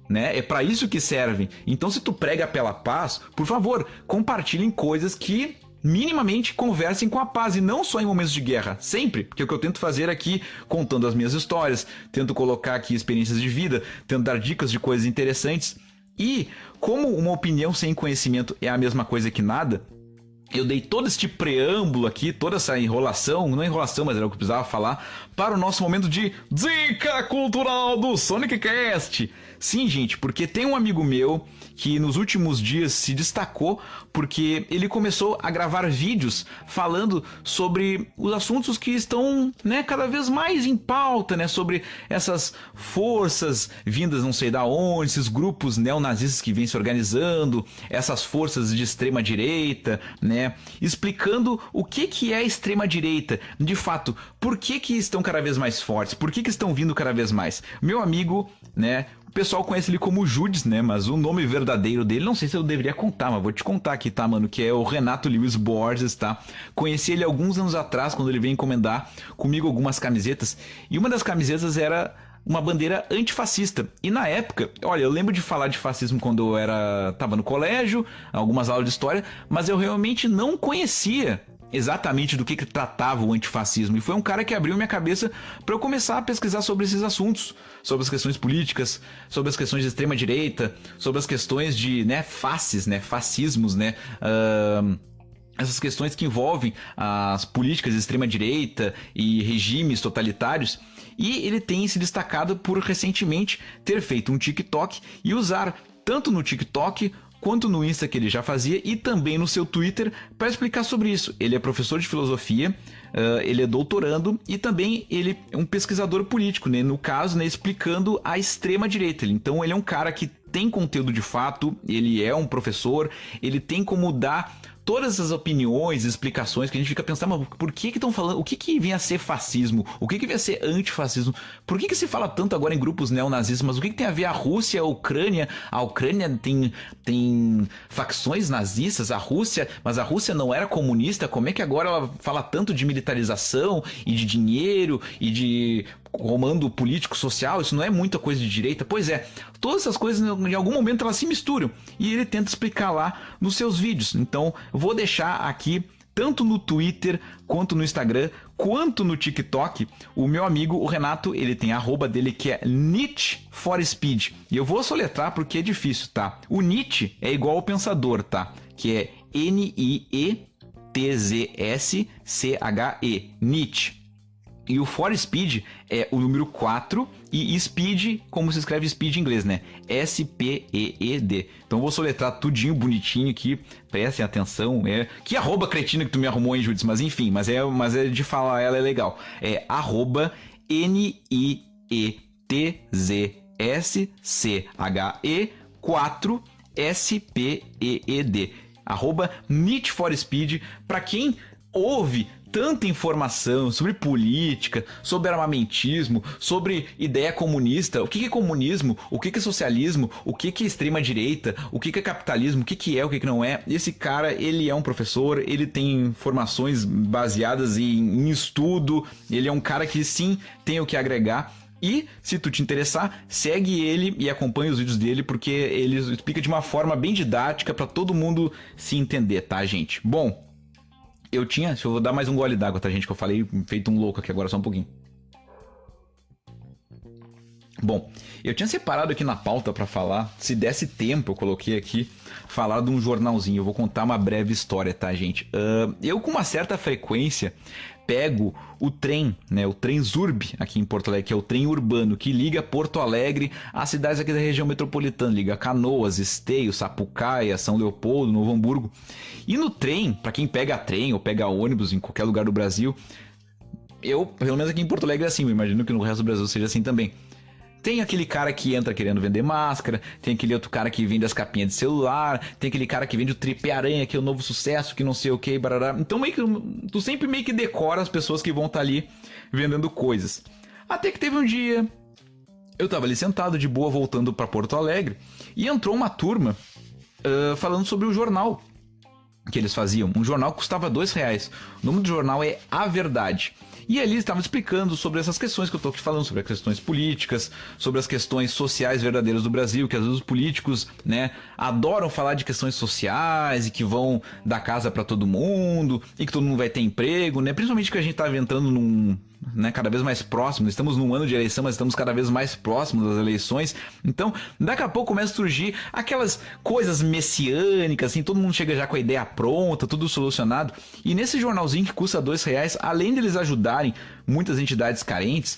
né? É pra isso que servem. Então se tu prega pela paz, por favor, compartilhem coisas que minimamente conversem com a paz e não só em momentos de guerra, sempre, porque é o que eu tento fazer aqui, contando as minhas histórias, tento colocar aqui experiências de vida, tento dar dicas de coisas interessantes. E como uma opinião sem conhecimento é a mesma coisa que nada, eu dei todo este preâmbulo aqui, toda essa enrolação, não enrolação, mas era o que eu precisava falar, para o nosso momento de Dica Cultural do Sonic Cast. Sim, gente, porque tem um amigo meu que nos últimos dias se destacou porque ele começou a gravar vídeos falando sobre os assuntos que estão, né, cada vez mais em pauta, né, sobre essas forças vindas não sei da onde, esses grupos neonazistas que vêm se organizando, essas forças de extrema direita, né, explicando o que é a extrema direita, de fato, por que estão cada vez mais fortes, por que estão vindo cada vez mais. Meu amigo, né, o pessoal conhece ele como Judes, né? Mas o nome verdadeiro dele, não sei se eu deveria contar, mas vou te contar aqui, tá, mano? Que é o Renato Lewis Borges, tá? Conheci ele alguns anos atrás, quando ele veio encomendar comigo algumas camisetas. E uma das camisetas era uma bandeira antifascista. E na época, olha, eu lembro de falar de fascismo quando eu tava no colégio, algumas aulas de história, mas eu realmente não conhecia exatamente do que tratava o antifascismo. E foi um cara que abriu minha cabeça para eu começar a pesquisar sobre esses assuntos, sobre as questões políticas, sobre as questões de extrema direita, sobre as questões de, né, faces, né, fascismos, né, essas questões que envolvem as políticas de extrema direita e regimes totalitários. E ele tem se destacado por recentemente ter feito um TikTok e usar tanto no TikTok quanto no Insta, que ele já fazia, e também no seu Twitter, para explicar sobre isso. Ele é professor de filosofia, ele é doutorando e também ele é um pesquisador político, né? No caso, né, explicando a extrema-direita. Então ele é um cara que tem conteúdo de fato, ele é um professor, ele tem como dar todas essas opiniões, explicações que a gente fica pensando, mas por que estão falando, o que vem a ser fascismo? O que vem a ser antifascismo? Por que se fala tanto agora em grupos neonazistas? Mas o que tem a ver a Rússia, a Ucrânia? A Ucrânia tem facções nazistas, mas a Rússia não era comunista, como é que agora ela fala tanto de militarização e de dinheiro e de comando político social? Isso não é muita coisa de direita? Pois é, todas essas coisas em algum momento elas se misturam e ele tenta explicar lá nos seus vídeos. Então vou deixar aqui tanto no Twitter quanto no Instagram quanto no TikTok o meu amigo o Renato, ele tem a @ dele que é Need for Speed, e eu vou soletrar porque é difícil, tá? O Nietzsche é igual ao pensador, tá? Que é Nietzsche, Nietzsche. E o For Speed é o número 4 e Speed, como se escreve Speed em inglês, né? SPEED. Então eu vou soletrar tudinho bonitinho aqui, prestem atenção. Que arroba cretina que tu me arrumou, hein, Judis? Mas enfim, mas é de falar ela é legal. É NIETZSCHE4SPEED. Need for Speed. Pra quem ouve tanta informação sobre política, sobre armamentismo, sobre ideia comunista, o que é comunismo, o que é socialismo, o que é extrema direita, o que é capitalismo, o que é, o que não é. Esse cara, ele é um professor, ele tem formações baseadas em estudo, ele é um cara que sim tem o que agregar. E, se tu te interessar, segue ele e acompanha os vídeos dele, porque ele explica de uma forma bem didática para todo mundo se entender, tá, gente? Bom, deixa eu dar mais um gole d'água, tá, gente? Que eu falei feito um louco aqui agora, só um pouquinho. Bom, eu tinha separado aqui na pauta pra falar, se desse tempo eu coloquei aqui, falar de um jornalzinho. Eu vou contar uma breve história, tá, gente? Eu com uma certa frequência pego o trem, né? O trem Zurb aqui em Porto Alegre, que é o trem urbano, que liga Porto Alegre às cidades aqui da região metropolitana, liga Canoas, Esteio, Sapucaia, São Leopoldo, Novo Hamburgo. E no trem, pra quem pega trem ou pega ônibus em qualquer lugar do Brasil, pelo menos aqui em Porto Alegre é assim, eu imagino que no resto do Brasil seja assim também. Tem aquele cara que entra querendo vender máscara, tem aquele outro cara que vende as capinhas de celular, tem aquele cara que vende o tripé aranha, que é o novo sucesso, que não sei o que, barará. Então tu sempre meio que decora as pessoas que vão estar ali vendendo coisas. Até que teve um dia, eu tava ali sentado de boa voltando para Porto Alegre e entrou uma turma falando sobre o jornal que eles faziam. Um jornal que custava R$2. O nome do jornal é A Verdade. E ali estavam explicando sobre essas questões que eu estou aqui falando, sobre as questões políticas, sobre as questões sociais verdadeiras do Brasil, que às vezes os políticos, né, adoram falar de questões sociais e que vão dar casa para todo mundo e que todo mundo vai ter emprego, né? Principalmente que a gente está entrando cada vez mais próximo, estamos num ano de eleição, mas estamos cada vez mais próximos das eleições. Então, daqui a pouco começa a surgir aquelas coisas messiânicas, assim, todo mundo chega já com a ideia pronta, tudo solucionado. E nesse jornalzinho que custa R$2, além de eles ajudarem muitas entidades carentes,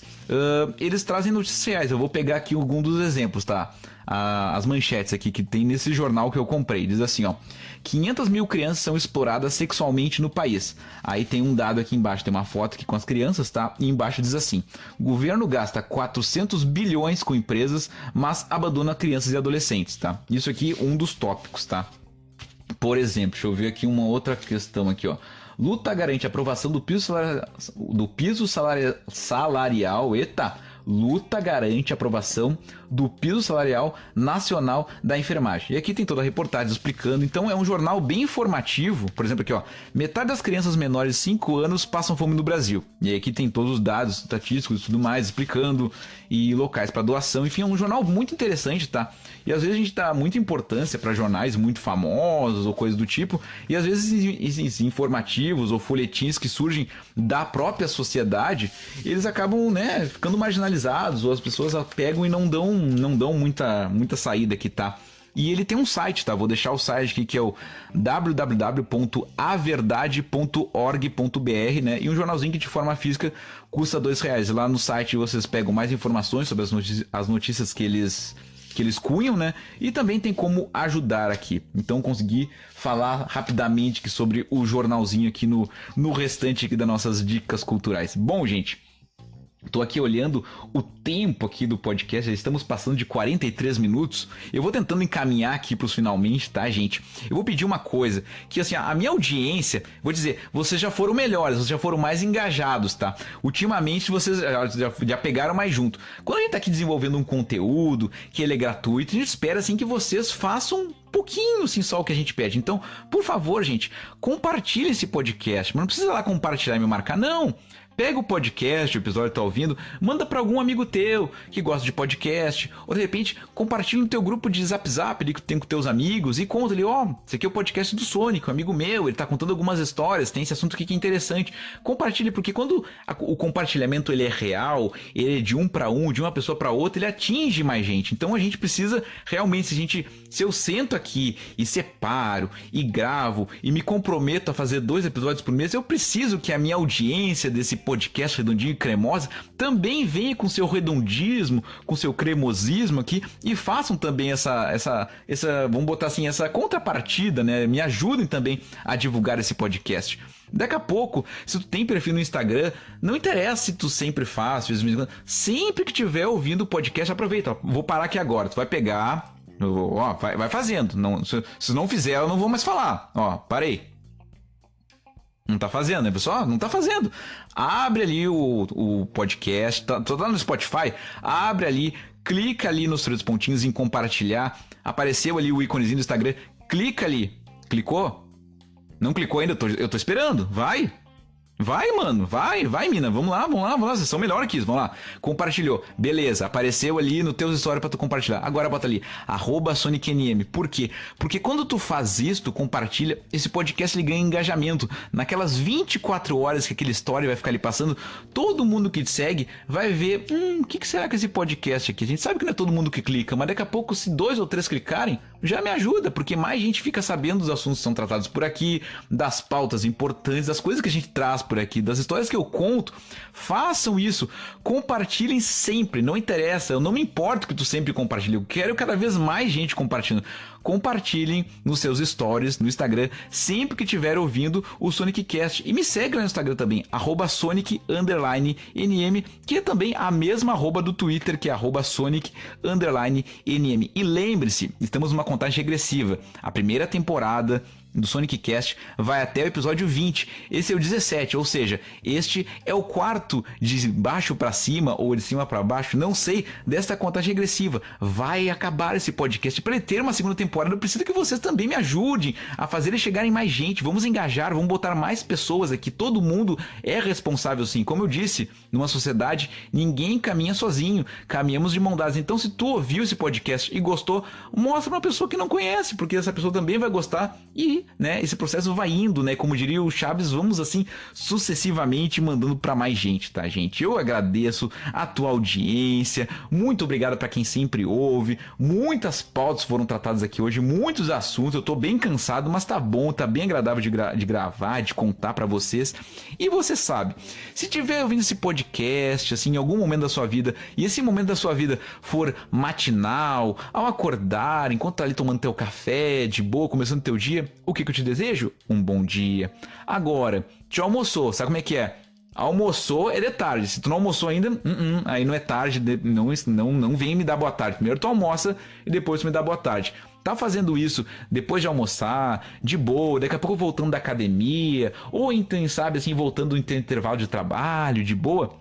eles trazem notícias reais. Eu vou pegar aqui algum dos exemplos, tá? As manchetes aqui que tem nesse jornal que eu comprei. Diz assim, ó: 500 mil crianças são exploradas sexualmente no país. Aí tem um dado aqui embaixo, tem uma foto aqui com as crianças, tá? E embaixo diz assim: governo gasta 400 bilhões com empresas, mas abandona crianças e adolescentes, tá? Isso aqui um dos tópicos, tá? Por exemplo, deixa eu ver aqui uma outra questão aqui, ó. Luta garante a aprovação do piso salarial. Eita! Luta garante a aprovação do piso salarial nacional da enfermagem. E aqui tem toda a reportagem explicando. Então é um jornal bem informativo. Por exemplo, aqui, ó: metade das crianças menores de 5 anos passam fome no Brasil. E aí aqui tem todos os dados estatísticos e tudo mais, explicando, e locais para doação. Enfim, é um jornal muito interessante, tá? E às vezes a gente dá muita importância para jornais muito famosos ou coisas do tipo, e às vezes esses informativos ou folhetins que surgem da própria sociedade, eles acabam, né, ficando marginalizados, ou as pessoas pegam e não dão muita saída aqui, tá? E ele tem um site, tá? Vou deixar o site aqui, que é o www.averdade.org.br, né? E um jornalzinho que de forma física custa R$2. Lá no site vocês pegam mais informações sobre as notícias que eles cunham, né? E também tem como ajudar aqui. Então consegui falar rapidamente aqui sobre o jornalzinho aqui no restante aqui das nossas dicas culturais. Bom, gente, Tô aqui olhando o tempo aqui do podcast, já estamos passando de 43 minutos. Eu vou tentando encaminhar aqui pros finalmente, tá, gente? Eu vou pedir uma coisa, que assim, a minha audiência, vou dizer, vocês já foram melhores, vocês já foram mais engajados, tá? Ultimamente vocês já pegaram mais junto. Quando a gente tá aqui desenvolvendo um conteúdo, que ele é gratuito, a gente espera assim que vocês façam um pouquinho, assim, só o que a gente pede. Então, por favor, gente, compartilhe esse podcast. Mas não precisa lá compartilhar e me marcar, não. Pega o podcast, o episódio que tá ouvindo, manda pra algum amigo teu que gosta de podcast, ou de repente compartilha no teu grupo de Zap ali que tem com teus amigos e conta ali, ó, esse aqui é o podcast do Sonic, um amigo meu, ele tá contando algumas histórias, tem esse assunto aqui que é interessante. Compartilhe, porque quando o compartilhamento ele é real, ele é de um para um, de uma pessoa para outra, ele atinge mais gente. Então a gente precisa realmente, se eu sento aqui e separo e gravo e me comprometo a fazer 2 episódios por mês, eu preciso que a minha audiência desse podcast Redondinho e Cremosa também venha com seu redondismo, com seu cremosismo aqui e façam também essa vamos botar assim, essa contrapartida, né? Me ajudem também a divulgar esse podcast. Daqui a pouco, se tu tem perfil no Instagram, não interessa se tu sempre faz, sempre que tiver ouvindo o podcast, aproveita. Ó, vou parar aqui agora, tu vai pegar, ó, vai fazendo. Não, se não fizer, eu não vou mais falar. Ó, parei. Não tá fazendo, né, pessoal? Não tá fazendo. Abre ali o podcast, tá lá no Spotify, abre ali, clica ali nos 3 pontinhos em compartilhar, apareceu ali o íconezinho do Instagram, clica ali. Clicou? Não clicou ainda? Eu tô esperando. Vai, mano. Vai, mina. Vamos lá. Vocês são melhor que isso. Vamos lá. Compartilhou. Beleza. Apareceu ali no teus stories pra tu compartilhar. Agora bota ali. @SonicNM. Por quê? Porque quando tu faz isso, tu compartilha, esse podcast ele ganha engajamento. Naquelas 24 horas que aquele story vai ficar ali passando, todo mundo que te segue vai ver, o que será que esse podcast aqui? A gente sabe que não é todo mundo que clica, mas daqui a pouco, se 2 ou 3 clicarem, já me ajuda, porque mais gente fica sabendo dos assuntos que são tratados por aqui, das pautas importantes, das coisas que a gente traz por aqui, das histórias que eu conto. Façam isso, compartilhem sempre, não interessa, eu não me importo que tu sempre compartilhe, eu quero cada vez mais gente compartilhando. Compartilhem nos seus stories, no Instagram, sempre que estiver ouvindo o SonicCast. E me segue lá no Instagram também, @Sonic_NM, que é também a mesma arroba do Twitter, que é @Sonic_NM. E lembre-se, estamos numa contagem regressiva. A primeira temporada do SonicCast vai até o episódio 20. Esse é o 17, ou seja, este é o 4 de baixo para cima ou de cima para baixo, não sei, desta contagem regressiva. Vai acabar esse podcast. Para ele ter uma segunda temporada, eu preciso que vocês também me ajudem a fazer ele chegar em mais gente. Vamos engajar, vamos botar mais pessoas aqui. Todo mundo é responsável, sim. Como eu disse, numa sociedade, ninguém caminha sozinho. Caminhamos de mão dadas. Então, se tu ouviu esse podcast e gostou, mostra pra uma pessoa que não conhece, porque essa pessoa também vai gostar e, né, esse processo vai indo, né? Como diria o Chaves, vamos assim sucessivamente mandando pra mais gente, tá, gente? Eu agradeço a tua audiência. Muito obrigado pra quem sempre ouve. Muitas pautas foram tratadas aqui hoje, muitos assuntos. Eu tô bem cansado, mas tá bom, tá bem agradável de gravar, de contar pra vocês. E você sabe, se tiver ouvindo esse podcast, assim, em algum momento da sua vida, e esse momento da sua vida for matinal, ao acordar, enquanto tá ali tomando teu café, de boa, começando teu dia, o que eu te desejo? Um bom dia. Agora, te almoçou, sabe como é que é? Almoçou é de tarde. Se tu não almoçou ainda, aí não é tarde, não vem me dar boa tarde. Primeiro tu almoça e depois tu me dá boa tarde. Tá fazendo isso depois de almoçar, de boa, daqui a pouco voltando da academia, ou então, sabe, assim, voltando do intervalo de trabalho, de boa.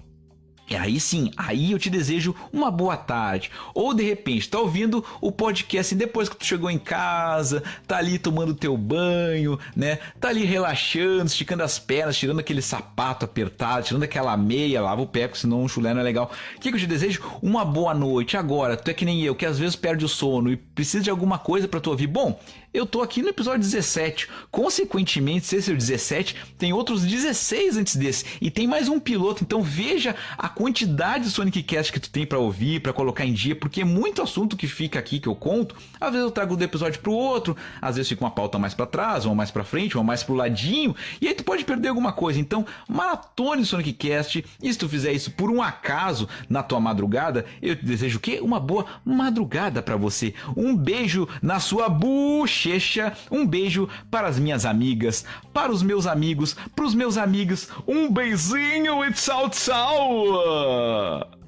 E aí sim, aí eu te desejo uma boa tarde. Ou de repente, tá ouvindo o podcast depois que tu chegou em casa, tá ali tomando teu banho, né? Tá ali relaxando, esticando as pernas, tirando aquele sapato apertado, tirando aquela meia, lava o pé, senão um chulé não é legal. O que eu te desejo? Uma boa noite. Agora, tu é que nem eu, que às vezes perde o sono e precisa de alguma coisa pra tu ouvir. Bom, eu tô aqui no episódio 17. Consequentemente, se esse é o 17, tem outros 16 antes desse. E tem mais um piloto. Então veja a quantidade de SonicCast que tu tem pra ouvir, pra colocar em dia, porque é muito assunto que fica aqui que eu conto. Às vezes eu trago do episódio pro outro, às vezes fica uma pauta mais pra trás, uma mais pra frente, uma mais pro ladinho, e aí tu pode perder alguma coisa. Então, maratone SonicCast, e se tu fizer isso por um acaso na tua madrugada, eu te desejo o quê? Uma boa madrugada pra você. Um beijo na sua bochecha, um beijo para as minhas amigas, para os meus amigos, pros meus amigos, um beijinho e tchau, tchau! Falou!